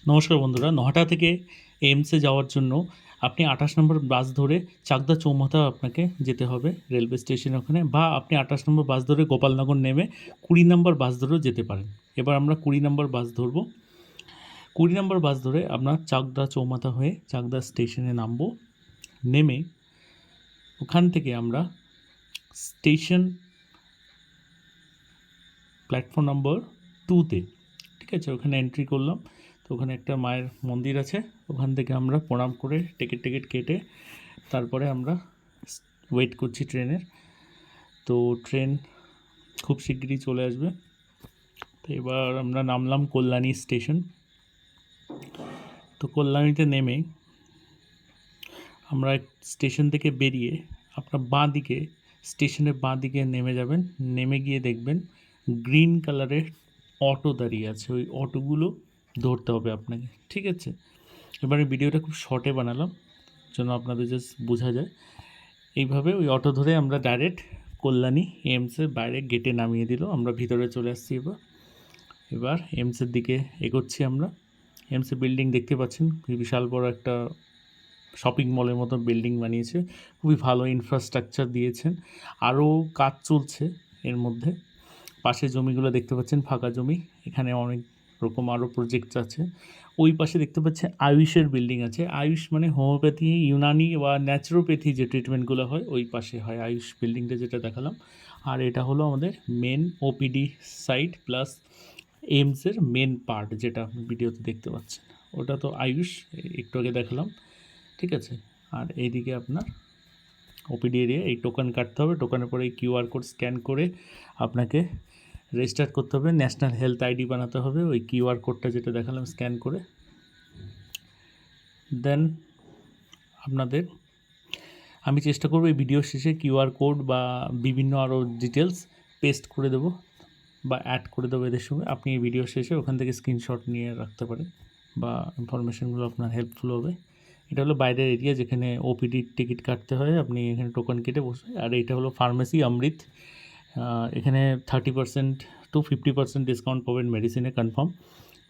নমস্কার বন্ধুরা, নহাটা থেকে এইমসে যাওয়ার জন্য আপনি 28 নম্বর বাস ধরে চাকদা চৌমাথা আপনাকে যেতে হবে রেলওয়ে স্টেশন ওখানে, বা আপনি 28 নম্বর বাস ধরে গোপালনগর নেমে 20 নম্বর বাস ধরেও যেতে পারেন। এবার আমরা 20 নম্বর বাস ধরব। 20 নম্বর বাস ধরে আমরা চাকদা চৌমাথা হয়ে চাকদা স্টেশনে নামবো। নেমে ওখান থেকে আমরা স্টেশন প্ল্যাটফর্ম নম্বর 2তে, ঠিক আছে, ওখানে এন্ট্রি করলাম। তো ওখানে একটা মায়ের মন্দির আছে, ওখান থেকে আমরা প্রণাম করে টিকিট কেটে তারপরে আমরা ওয়েট করছি ট্রেনের। তো ট্রেন খুব শিগগিরই চলে আসবে। তো এবার আমরা নামলাম কল্যাণী স্টেশন। তো কল্যাণীতে নেমে আমরা স্টেশন থেকে বেরিয়ে আপনার বাঁ দিকে, স্টেশনের বাঁ দিকে নেমে যাবেন। নেমে গিয়ে দেখবেন গ্রিন কালারের অটো দাঁড়িয়ে আছে, ওই অটোগুলো ধরতে হবে আপনাকে, ঠিক আছে। এবারে ভিডিওটা খুব শর্টে বানালাম যেন আপনাদের জাস্ট বোঝা যায়। এইভাবে ওই অটো ধরে আমরা ডাইরেক্ট কল্যাণী এইমসের বাইরে গেটে নামিয়ে দিল। আমরা ভিতরে চলে আসছি। এবার এইমসের দিকে এগোচ্ছি আমরা। এইমসের বিল্ডিং দেখতে পাচ্ছেন, বিশাল বড় একটা শপিং মলের মতো বিল্ডিং বানিয়েছে, খুবই ভালো ইনফ্রাস্ট্রাকচার দিয়েছেন। আরও কাজ চলছে এর মধ্যে। পাশে জমিগুলো দেখতে পাচ্ছেন ফাঁকা জমি, এখানে অনেক রকম আরও প্রজেক্টস আছে। ওই পাশে দেখতে পাচ্ছেন আয়ুষের বিল্ডিং আছে। আয়ুষ মানে হোমিওপ্যাথি, ইউনানি বা ন্যাচুরোপ্যাথি যে ট্রিটমেন্টগুলো হয় ওই পাশে হয় আয়ুষ বিল্ডিংটা, যেটা দেখালাম। আর এটা হলো আমাদের মেন ওপিডি সাইট প্লাস এইমসের মেন পার্ট, যেটা আপনি ভিডিওতে দেখতে পাচ্ছেন। ওটা তো আয়ুষ, একটু আগে দেখালাম, ঠিক আছে। আর এইদিকে আপনার ওপিডি এরিয়া, এই টোকেন কাটতে হবে। টোকেনের পরে এই কিউআর কোড স্ক্যান করে আপনাকে রেজিস্টার করতে হবে, ন্যাশনাল হেলথ আইডি বানাতে হবে ওই কিউআর কোডটা যেটা দেখালাম স্ক্যান করে। দেন আপনাদের আমি চেষ্টা করব এই ভিডিও শেষে কিউআর কোড বা বিভিন্ন আরও ডিটেলস পেস্ট করে দেবো বা অ্যাড করে দেবো এদের সঙ্গে। আপনি এই ভিডিও শেষে ওখান থেকে স্ক্রিনশট নিয়ে রাখতে পারেন বা ইনফরমেশনগুলো আপনার হেল্পফুল হবে। এটা হলো বাইরের এরিয়া যেখানে ওপিডির টিকিট কাটতে হয়, আপনি এখানে টোকেন কেটে বসে। আর এইটা হলো ফার্মেসি অমৃত। এখানে 30% to 50% ডিসকাউন্ট পাবেন মেডিসিনে কনফার্ম।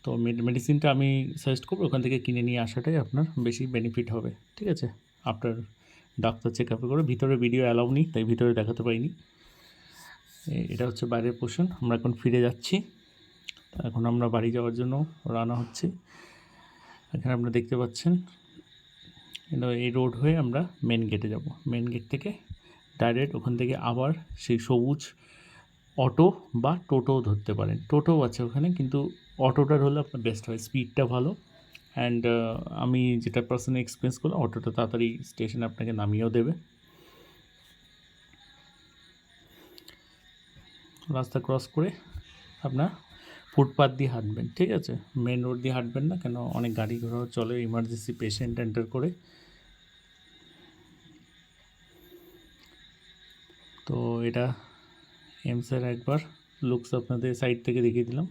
তো মেডিসিনটা আমি সাজেস্ট করবো ওখান থেকে কিনে নিয়ে আসাটাই আপনার বেশি বেনিফিট হবে, ঠিক আছে। আপনার ডাক্তার চেক আপ করে। ভিতরে ভিডিও অ্যালাউ নেই, তাই ভিতরে দেখাতে পারিনি। এটা হচ্ছে বাইরের পোর্শন। আমরা এখন ফিরে যাচ্ছি। এখন আমরা বাড়ি যাওয়ার জন্য রওনা হচ্ছি। এখানে আপনারা দেখতে পাচ্ছেন এই রোড হয়ে আমরা মেন গেটে যাব। মেন গেট থেকে ডাইরেক্ট ওখান থেকে আবার সেই সবুজ অটো বা টোটোও ধরতে পারেন। টোটোও আছে ওখানে, কিন্তু অটোটার হলে আপনার বেস্ট হয়, স্পিডটা ভালো। অ্যান্ড আমি যেটা পার্সোনালি এক্সপিরিয়েন্স করলাম, অটোটা তাড়াতাড়ি স্টেশনে আপনাকে নামিয়েও দেবে। রাস্তা ক্রস করে আপনার ফুটপাথ দিয়ে হাঁটবেন, ঠিক আছে। মেন রোড দিয়ে হাঁটবেন না, কেন অনেক গাড়ি ঘোড়াও চলে, ইমার্জেন্সি পেশেন্ট এন্টার করে। তো এটা এইমসের একবার লুকস আপনাদের সাইড থেকে দেখিয়ে দিলাম।